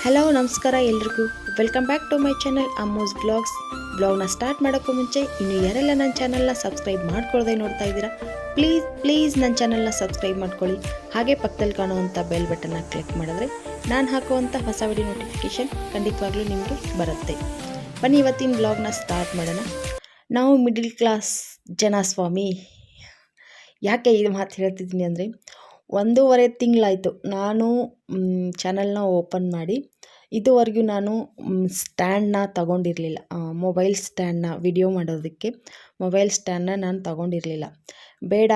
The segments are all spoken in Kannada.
ಹಲೋ ನಮಸ್ಕಾರ ಎಲ್ರಿಗೂ welcome back to my channel Ammu's ಬ್ಲಾಗ್ನ ಸ್ಟಾರ್ಟ್ ಮಾಡೋಕ್ಕೂ ಮುಂಚೆ ಇನ್ನು ಯಾರೆಲ್ಲ ನನ್ನ ಚಾನಲ್ನ ಸಬ್ಸ್ಕ್ರೈಬ್ ಮಾಡ್ಕೊಳ್ಳದೆ ನೋಡ್ತಾ ಇದ್ದೀರಾ ಪ್ಲೀಸ್ ನನ್ನ ಚಾನಲ್ನ ಸಬ್ಸ್ಕ್ರೈಬ್ ಮಾಡ್ಕೊಳ್ಳಿ. ಹಾಗೆ ಪಕ್ಕದಲ್ಲಿ ಕಾಣುವಂಥ ಬೆಲ್ ಬಟನ್ನ ಕ್ಲಿಕ್ ಮಾಡಿದ್ರೆ ನಾನು ಹಾಕುವಂಥ ಹೊಸ ವಿಡಿಯೋ ನೋಟಿಫಿಕೇಷನ್ ಖಂಡಿತವಾಗ್ಲೂ ನಿಮಗೆ ಬರುತ್ತೆ. ಬನ್ನಿ ಇವತ್ತಿನ ಬ್ಲಾಗ್ನ ಸ್ಟಾರ್ಟ್ ಮಾಡೋಣ. ನಾವು ಮಿಡಿಲ್ ಕ್ಲಾಸ್ ಜನ ಸ್ವಾಮಿ. ಯಾಕೆ ಇದು ಮಾತು ಹೇಳ್ತಿದ್ದೀನಿ ಅಂದರೆ 1.5 ತಿಂಗಳಾಯಿತು ನಾನು ಚಾನಲ್ನ ಓಪನ್ ಮಾಡಿ. ಇದುವರೆಗೂ ನಾನು ಸ್ಟ್ಯಾಂಡನ್ನ ತಗೊಂಡಿರಲಿಲ್ಲ, ಮೊಬೈಲ್ ಸ್ಟ್ಯಾಂಡನ್ನ ವಿಡಿಯೋ ಮಾಡೋದಕ್ಕೆ ಮೊಬೈಲ್ ಸ್ಟ್ಯಾಂಡನ್ನ ನಾನು ತಗೊಂಡಿರಲಿಲ್ಲ. ಬೇಡ,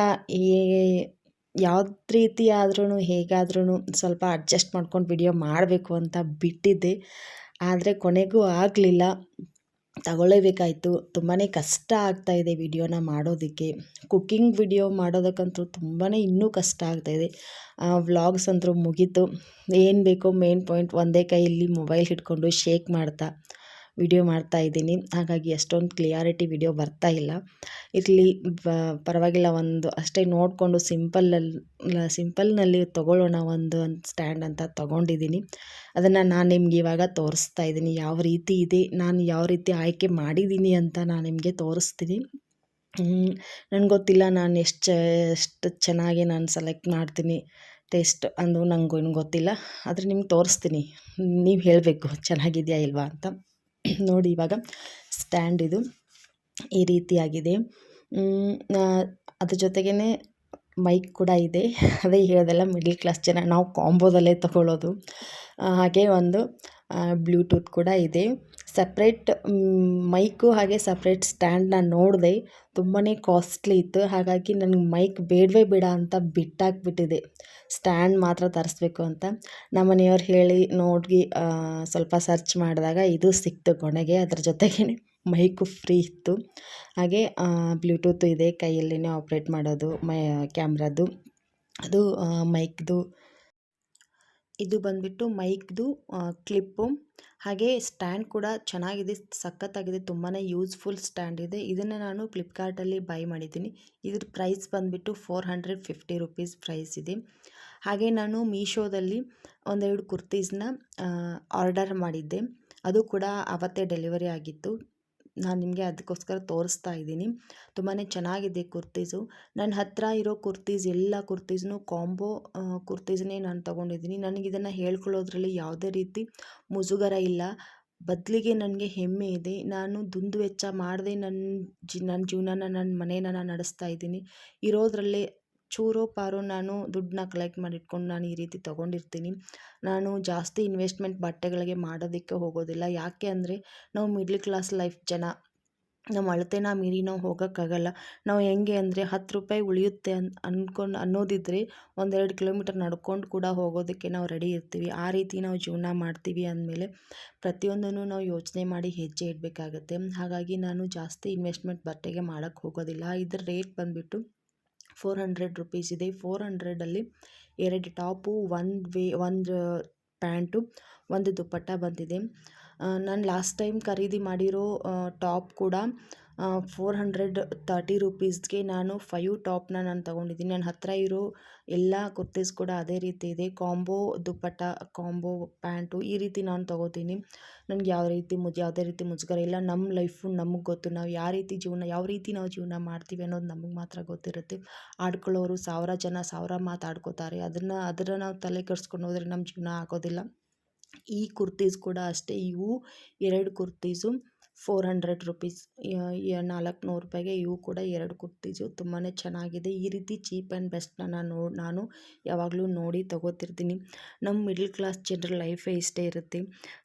ಯಾವ್ದು ರೀತಿ ಆದ್ರೂ ಹೇಗಾದ್ರೂ ಸ್ವಲ್ಪ ಅಡ್ಜಸ್ಟ್ ಮಾಡ್ಕೊಂಡು ವಿಡಿಯೋ ಮಾಡಬೇಕು ಅಂತ ಬಿಟ್ಟಿದ್ದೆ. ಆದರೆ ಕೊನೆಗೂ ಆಗಲಿಲ್ಲ, ತಗೊಳ್ಳೇಬೇಕಾಯಿತು. ತುಂಬಾ ಕಷ್ಟ ಆಗ್ತಾಯಿದೆ ವಿಡಿಯೋನ ಮಾಡೋದಕ್ಕೆ. ಕುಕ್ಕಿಂಗ್ ವಿಡಿಯೋ ಮಾಡೋದಕ್ಕಂತೂ ತುಂಬಾ ಇನ್ನೂ ಕಷ್ಟ ಆಗ್ತಾಯಿದೆ. ವ್ಲಾಗ್ಸ್ ಅಂತೂ ಮುಗೀತು. ಏನು ಬೇಕೋ ಮೇನ್ ಪಾಯಿಂಟ್ ಒಂದೇ ಕೈಯಲ್ಲಿ ಮೊಬೈಲ್ ಹಿಡ್ಕೊಂಡು ಶೇಕ್ ಮಾಡ್ತಾ ವಿಡಿಯೋ ಮಾಡ್ತಾಯಿದ್ದೀನಿ. ಹಾಗಾಗಿ ಅಷ್ಟೊಂದು ಕ್ಲಿಯಾರಿಟಿ ವಿಡಿಯೋ ಬರ್ತಾಯಿಲ್ಲ. ಇರಲಿ, ಪರವಾಗಿಲ್ಲ, ಒಂದು ಅಷ್ಟೇ ನೋಡಿಕೊಂಡು ಸಿಂಪಲ್ನಲ್ಲಿ ತೊಗೊಳ್ಳೋಣ ಒಂದು ಸ್ಟ್ಯಾಂಡ್ ಅಂತ ತೊಗೊಂಡಿದ್ದೀನಿ. ಅದನ್ನು ನಾನು ನಿಮ್ಗೆ ಇವಾಗ ತೋರಿಸ್ತಾ ಇದ್ದೀನಿ ಯಾವ ರೀತಿ ಇದೆ, ನಾನು ಯಾವ ರೀತಿ ಆಯ್ಕೆ ಮಾಡಿದ್ದೀನಿ ಅಂತ ನಾನು ನಿಮಗೆ ತೋರಿಸ್ತೀನಿ. ನನಗೆ ಗೊತ್ತಿಲ್ಲ ನಾನು ಎಷ್ಟು ಚೆನ್ನಾಗಿ ನಾನು ಸೆಲೆಕ್ಟ್ ಮಾಡ್ತೀನಿ ಟೇಸ್ಟ್ ಅಂದು ನನಗೇನು ಗೊತ್ತಿಲ್ಲ. ಆದರೆ ನಿಮ್ಗೆ ತೋರಿಸ್ತೀನಿ, ನೀವು ಹೇಳಬೇಕು ಚೆನ್ನಾಗಿದೆಯಾ ಇಲ್ವಾ ಅಂತ. ನೋಡಿ, ಇವಾಗ ಸ್ಟ್ಯಾಂಡ್ ಇದು ಈ ರೀತಿಯಾಗಿದೆ. ಅದ್ರ ಜೊತೆಗೇ ಮೈಕ್ ಕೂಡ ಇದೆ. ಅದೇ ಹೇಳೋದಲ್ಲ, ಮಿಡ್ಲ್ ಕ್ಲಾಸ್ ಜನ ನಾವು ಕಾಂಬೋದಲ್ಲೇ ತಗೊಳ್ಳೋದು. ಹಾಗೆ ಒಂದು ಬ್ಲೂಟೂತ್ ಕೂಡ ಇದೆ. ಸಪ್ರೇಟ್ ಮೈಕು ಹಾಗೆ ಸಪ್ರೇಟ್ ಸ್ಟ್ಯಾಂಡ್ನ ನೋಡಿದೆ, ತುಂಬಾ ಕಾಸ್ಟ್ಲಿ ಇತ್ತು. ಹಾಗಾಗಿ ನನಗೆ ಮೈಕ್ ಬೇಡವೇ ಬೇಡ ಅಂತ ಬಿಟ್ಟಾಕ್ಬಿಟ್ಟಿದೆ. ಸ್ಟ್ಯಾಂಡ್ ಮಾತ್ರ ತರಿಸ್ಬೇಕು ಅಂತ ನಮ್ಮ ಮನೆಯವ್ರು ಹೇಳಿ ನೋಡಿ ಸ್ವಲ್ಪ ಸರ್ಚ್ ಮಾಡಿದಾಗ ಇದು ಸಿಕ್ತು ಕೊನೆಗೆ. ಅದ್ರ ಜೊತೆಗೇ ಮೈಕು ಫ್ರೀ ಇತ್ತು. ಹಾಗೆ ಬ್ಲೂಟೂತ್ ಇದೆ, ಕೈಯಲ್ಲೇ ಆಪ್ರೇಟ್ ಮಾಡೋದು ಕ್ಯಾಮ್ರಾದು. ಅದು ಮೈಕ್ದು, ಇದು ಬಂದುಬಿಟ್ಟು ಮೈಕ್ದು ಕ್ಲಿಪ್ಪು. ಹಾಗೆ ಸ್ಟ್ಯಾಂಡ್ ಕೂಡ ಚೆನ್ನಾಗಿದೆ, ಸಖತ್ತಾಗಿದೆ, ತುಂಬಾ ಯೂಸ್ಫುಲ್ ಸ್ಟ್ಯಾಂಡ್ ಇದೆ. ಇದನ್ನು ನಾನು ಫ್ಲಿಪ್ಕಾರ್ಟಲ್ಲಿ ಬೈ ಮಾಡಿದ್ದೀನಿ. ಇದ್ರ ಪ್ರೈಸ್ ಬಂದುಬಿಟ್ಟು 450 ರುಪೀಸ್ ಪ್ರೈಸ್ ಇದೆ. ಹಾಗೆ ನಾನು ಮೀಶೋದಲ್ಲಿ ಒಂದೆರಡು ಕುರ್ತೀಸ್ನ ಆರ್ಡರ್ ಮಾಡಿದ್ದೆ. ಅದು ಕೂಡ ಆವತ್ತೇ ಡೆಲಿವರಿ ಆಗಿತ್ತು. ನಾನು ನಿಮಗೆ ಅದಕ್ಕೋಸ್ಕರ ತೋರಿಸ್ತಾ ಇದ್ದೀನಿ. ತುಂಬಾ ಚೆನ್ನಾಗಿದೆ ಕುರ್ತೀಸು. ನನ್ನ ಹತ್ತಿರ ಇರೋ ಎಲ್ಲ ಕುರ್ತೀಸ್ನು ಕಾಂಬೋ ಕುರ್ತೀಸ್ನೇ ನಾನು ತೊಗೊಂಡಿದ್ದೀನಿ. ನನಗಿದನ್ನು ಹೇಳ್ಕೊಳ್ಳೋದ್ರಲ್ಲಿ ಯಾವುದೇ ರೀತಿ ಮುಜುಗರ ಇಲ್ಲ, ಬದಲಿಗೆ ನನಗೆ ಹೆಮ್ಮೆ ಇದೆ. ನಾನು ದುಂದು ವೆಚ್ಚ ಮಾಡದೆ ನನ್ನ ಜೀವನನ, ನನ್ನ ಮನೇನ ನಾನು ನಡೆಸ್ತಾ ಇದ್ದೀನಿ. ಇರೋದ್ರಲ್ಲೇ ಚೂರೋ ಪಾರೋ ನಾನು ದುಡ್ಡನ್ನ ಕಲೆಕ್ಟ್ ಮಾಡಿಟ್ಕೊಂಡು ನಾನು ಈ ರೀತಿ ತೊಗೊಂಡಿರ್ತೀನಿ. ನಾನು ಜಾಸ್ತಿ ಇನ್ವೆಸ್ಟ್ಮೆಂಟ್ ಬಟ್ಟೆಗಳಿಗೆ ಮಾಡೋದಕ್ಕೆ ಹೋಗೋದಿಲ್ಲ. ಯಾಕೆ ಅಂದರೆ ನಾವು ಮಿಡ್ಲ್ ಕ್ಲಾಸ್ ಲೈಫ್ ಜನ, ನಮ್ಮ ಅಳತೆನ ಮೀರಿ ನಾವು ಹೋಗೋಕ್ಕಾಗಲ್ಲ. ನಾವು ಹೆಂಗೆ ಅಂದರೆ 10 ರೂಪಾಯಿ ಉಳಿಯುತ್ತೆ ಅನ್ನೋದಿದ್ದರೆ 1-2 ಕಿಲೋಮೀಟರ್ ನಡ್ಕೊಂಡು ಕೂಡ ಹೋಗೋದಕ್ಕೆ ನಾವು ರೆಡಿ ಇರ್ತೀವಿ. ಆ ರೀತಿ ನಾವು ಜೀವನ ಮಾಡ್ತೀವಿ ಅಂದಮೇಲೆ ಪ್ರತಿಯೊಂದನ್ನು ನಾವು ಯೋಚನೆ ಮಾಡಿ ಹೆಜ್ಜೆ ಇಡಬೇಕಾಗತ್ತೆ. ಹಾಗಾಗಿ ನಾನು ಜಾಸ್ತಿ ಇನ್ವೆಸ್ಟ್ಮೆಂಟ್ ಬಟ್ಟೆಗೆ ಮಾಡೋಕ್ಕೆ ಹೋಗೋದಿಲ್ಲ. ಇದರ ರೇಟ್ ಬಂದುಬಿಟ್ಟು 400 ರುಪೀಸ್ ಇದೆ. 400ಅಲ್ಲಿ 2 ಟಾಪು, ಒಂದು ಪ್ಯಾಂಟು, ಒಂದು ದುಪ್ಪಟ್ಟ ಬಂದಿದೆ. ನಾನು ಲಾಸ್ಟ್ ಟೈಮ್ ಖರೀದಿ ಮಾಡಿರೋ ಟಾಪ್ ಕೂಡ 430 ರುಪೀಸ್ಗೆ ನಾನು 5 ಟಾಪ್ನ ನಾನು ತೊಗೊಂಡಿದ್ದೀನಿ. ನನ್ನ ಹತ್ತಿರ ಇರೋ ಎಲ್ಲ ಕುರ್ತೀಸ್ ಕೂಡ ಅದೇ ರೀತಿ ಇದೆ. ಕಾಂಬೋ ದುಪ್ಪಟ್ಟ, ಕಾಂಬೋ ಪ್ಯಾಂಟು, ಈ ರೀತಿ ನಾನು ತೊಗೋತೀನಿ. ನನಗೆ ಯಾವುದೇ ರೀತಿ ಮುಜುಗರ ಇಲ್ಲ. ನಮ್ಮ ಲೈಫು ನಮಗೆ ಗೊತ್ತು, ನಾವು ಯಾವ ರೀತಿ ನಾವು ಜೀವನ ಮಾಡ್ತೀವಿ ಅನ್ನೋದು ನಮಗೆ ಮಾತ್ರ ಗೊತ್ತಿರುತ್ತೆ. ಆಡ್ಕೊಳ್ಳೋರು 1000 ಜನ 1000 ಮಾತಾಡ್ಕೋತಾರೆ. ಅದನ್ನು ನಾವು ತಲೆ ಕೆಡಿಸ್ಕೊಂಡು ಹೋದರೆ ನಮ್ಮ ಜೀವನ ಆಗೋದಿಲ್ಲ. ಈ ಕುರ್ತೀಸ್ ಕೂಡ ಅಷ್ಟೇ. ಇವು 2 ಕುರ್ತೀಸು 400 ರುಪೀಸ್, 400 ರೂಪಾಯಿಗೆ ಇವು ಕೂಡ 2 ಕುರ್ತೀಸು ತುಂಬಾ ಚೆನ್ನಾಗಿದೆ. ಈ ರೀತಿ ಚೀಪ್ ಆ್ಯಂಡ್ ಬೆಸ್ಟ್ನ ನಾನು ಯಾವಾಗಲೂ ನೋಡಿ ತೊಗೋತಿರ್ತೀನಿ. ನಮ್ಮ ಮಿಡ್ಲ್ ಕ್ಲಾಸ್ ಜನರ ಲೈಫೇ ಇಷ್ಟೇ ಇರುತ್ತೆ.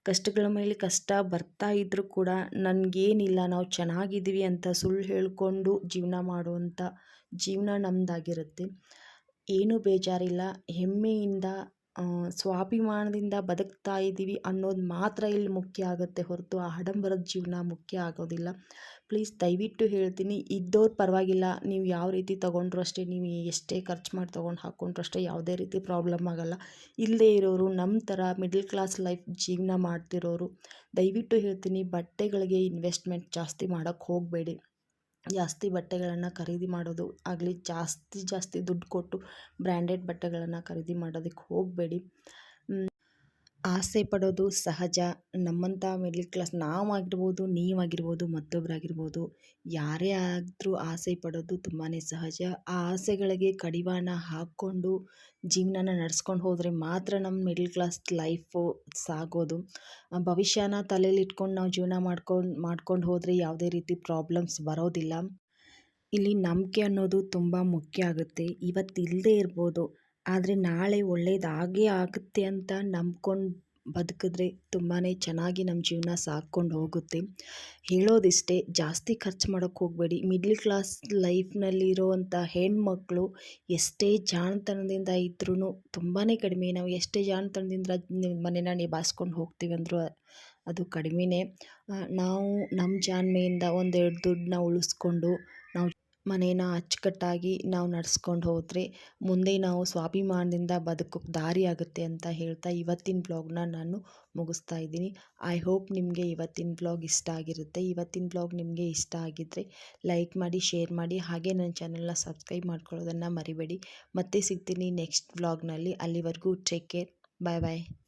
ಕಷ್ಟಗಳ ಮೇಲೆ ಕಷ್ಟ ಬರ್ತಾ ಇದ್ದರೂ ಕೂಡ ನನಗೇನಿಲ್ಲ, ನಾವು ಚೆನ್ನಾಗಿದ್ದೀವಿ ಅಂತ ಸುಳ್ಳು ಹೇಳ್ಕೊಂಡು ಜೀವನ ಮಾಡುವಂಥ ಜೀವನ ನಮ್ಮದಾಗಿರುತ್ತೆ. ಏನೂ ಬೇಜಾರಿಲ್ಲ, ಹೆಮ್ಮೆಯಿಂದ ಸ್ವಾಭಿಮಾನದಿಂದ ಬದುಕ್ತಾ ಇದ್ದೀವಿ ಅನ್ನೋದು ಮಾತ್ರ ಇಲ್ಲಿ ಮುಖ್ಯ ಆಗುತ್ತೆ ಹೊರತು ಆಡಂಬರದ ಜೀವನ ಮುಖ್ಯ ಆಗೋದಿಲ್ಲ. ಪ್ಲೀಸ್ ದಯವಿಟ್ಟು ಹೇಳ್ತೀನಿ, ಇದ್ದವ್ರು ಪರವಾಗಿಲ್ಲ, ನೀವು ಯಾವ ರೀತಿ ತೊಗೊಂಡ್ರು ಅಷ್ಟೇ, ನೀವು ಎಷ್ಟೇ ಖರ್ಚು ಮಾಡಿ ತೊಗೊಂಡು ಹಾಕ್ಕೊಂಡ್ರು ಅಷ್ಟೇ ಯಾವುದೇ ರೀತಿ ಪ್ರಾಬ್ಲಮ್ ಆಗೋಲ್ಲ. ಇಲ್ಲದೇ ಇರೋರು, ನಮ್ಮ ಥರ ಮಿಡ್ಲ್ ಕ್ಲಾಸ್ ಲೈಫ್ ಜೀವನ ಮಾಡ್ತಿರೋರು, ದಯವಿಟ್ಟು ಹೇಳ್ತೀನಿ, ಬಟ್ಟೆಗಳಿಗೆ ಇನ್ವೆಸ್ಟ್ಮೆಂಟ್ ಜಾಸ್ತಿ ಮಾಡೋಕ್ಕೆ ಹೋಗಬೇಡಿ. ಜಾಸ್ತಿ ಬಟ್ಟೆಗಳನ್ನು ಖರೀದಿ ಮಾಡೋದು ಆಗಲಿ, ಜಾಸ್ತಿ ದುಡ್ಡು ಕೊಟ್ಟು ಬ್ರ್ಯಾಂಡೆಡ್ ಬಟ್ಟೆಗಳನ್ನು ಖರೀದಿ ಮಾಡೋದಕ್ಕೆ ಹೋಗಬೇಡಿ. ಆಸೆ ಪಡೋದು ಸಹಜ. ನಮ್ಮಂಥ ಮಿಡ್ಲ್ ಕ್ಲಾಸ್ ನಾವಾಗಿರ್ಬೋದು, ನೀವಾಗಿರ್ಬೋದು, ಮತ್ತೊಬ್ಬರಾಗಿರ್ಬೋದು, ಯಾರೇ ಆದರೂ ಆಸೆ ಪಡೋದು ತುಂಬಾ ಸಹಜ. ಆ ಆಸೆಗಳಿಗೆ ಕಡಿವಾಣ ಹಾಕ್ಕೊಂಡು ಜೀವನನ ನಡೆಸ್ಕೊಂಡು ಹೋದರೆ ಮಾತ್ರ ನಮ್ಮ ಮಿಡ್ಲ್ ಕ್ಲಾಸ್ ಲೈಫು ಸಾಗೋದು. ಭವಿಷ್ಯನ ತಲೆಯಲ್ಲಿಟ್ಕೊಂಡು ನಾವು ಜೀವನ ಮಾಡ್ಕೊಂಡು ಹೋದರೆ ಯಾವುದೇ ರೀತಿ ಪ್ರಾಬ್ಲಮ್ಸ್ ಬರೋದಿಲ್ಲ. ಇಲ್ಲಿ ನಂಬಿಕೆ ಅನ್ನೋದು ತುಂಬ ಮುಖ್ಯ ಆಗುತ್ತೆ. ಇವತ್ತು ಇಲ್ಲದೇ ಇರ್ಬೋದು, ಆದರೆ ನಾಳೆ ಒಳ್ಳೇದಾಗೇ ಆಗುತ್ತೆ ಅಂತ ನಂಬ್ಕೊಂಡು ಬದುಕಿದ್ರೆ ತುಂಬಾ ಚೆನ್ನಾಗಿ ನಮ್ಮ ಜೀವನ ಸಾಕ್ಕೊಂಡು ಹೋಗುತ್ತೆ. ಹೇಳೋದಿಷ್ಟೇ, ಜಾಸ್ತಿ ಖರ್ಚು ಮಾಡೋಕ್ಕೆ ಹೋಗಬೇಡಿ. ಮಿಡ್ಲ್ ಕ್ಲಾಸ್ ಲೈಫ್ನಲ್ಲಿರೋವಂಥ ಹೆಣ್ಮಕ್ಳು ಎಷ್ಟೇ ಜಾಣತನದಿಂದ ಇದ್ರೂ ತುಂಬಾ ಕಡಿಮೆ. ನಾವು ಎಷ್ಟೇ ಜಾಣತನದಿಂದ ಮನೇನ ನಿಭಾಯಿಸ್ಕೊಂಡು ಹೋಗ್ತೀವಿ ಅಂದರೂ ಅದು ಕಡಿಮೆನೇ. ನಾವು ನಮ್ಮ ಜಾಣ್ಮೆಯಿಂದ ಒಂದೆರಡು ದುಡ್ಡನ್ನ ಉಳಿಸ್ಕೊಂಡು ನಾವು ಮನೇನ ಅಚ್ಚುಕಟ್ಟಾಗಿ ನಾವು ನಡೆಸ್ಕೊಂಡು ಹೋದರೆ ಮುಂದೆ ನಾವು ಸ್ವಾಭಿಮಾನದಿಂದ ಬದುಕೋಕ್ಕೆ ದಾರಿ ಆಗುತ್ತೆ ಅಂತ ಹೇಳ್ತಾ ಇವತ್ತಿನ ಬ್ಲಾಗ್ನ ನಾನು ಮುಗಿಸ್ತಾ ಇದ್ದೀನಿ. ಐ ಹೋಪ್ ನಿಮಗೆ ಇವತ್ತಿನ ಬ್ಲಾಗ್ ಇಷ್ಟ ಆಗಿರುತ್ತೆ. ಇವತ್ತಿನ ಬ್ಲಾಗ್ ನಿಮಗೆ ಇಷ್ಟ ಆಗಿದ್ದರೆ ಲೈಕ್ ಮಾಡಿ, ಶೇರ್ ಮಾಡಿ, ಹಾಗೆ ನನ್ನ ಚಾನಲ್ನ ಸಬ್ಸ್ಕ್ರೈಬ್ ಮಾಡ್ಕೊಳ್ಳೋದನ್ನು ಮರಿಬೇಡಿ. ಮತ್ತೆ ಸಿಗ್ತೀನಿ ನೆಕ್ಸ್ಟ್ ಬ್ಲಾಗ್ನಲ್ಲಿ. ಅಲ್ಲಿವರೆಗೂ ಟೇಕ್ ಕೇರ್. ಬಾಯ್ ಬಾಯ್.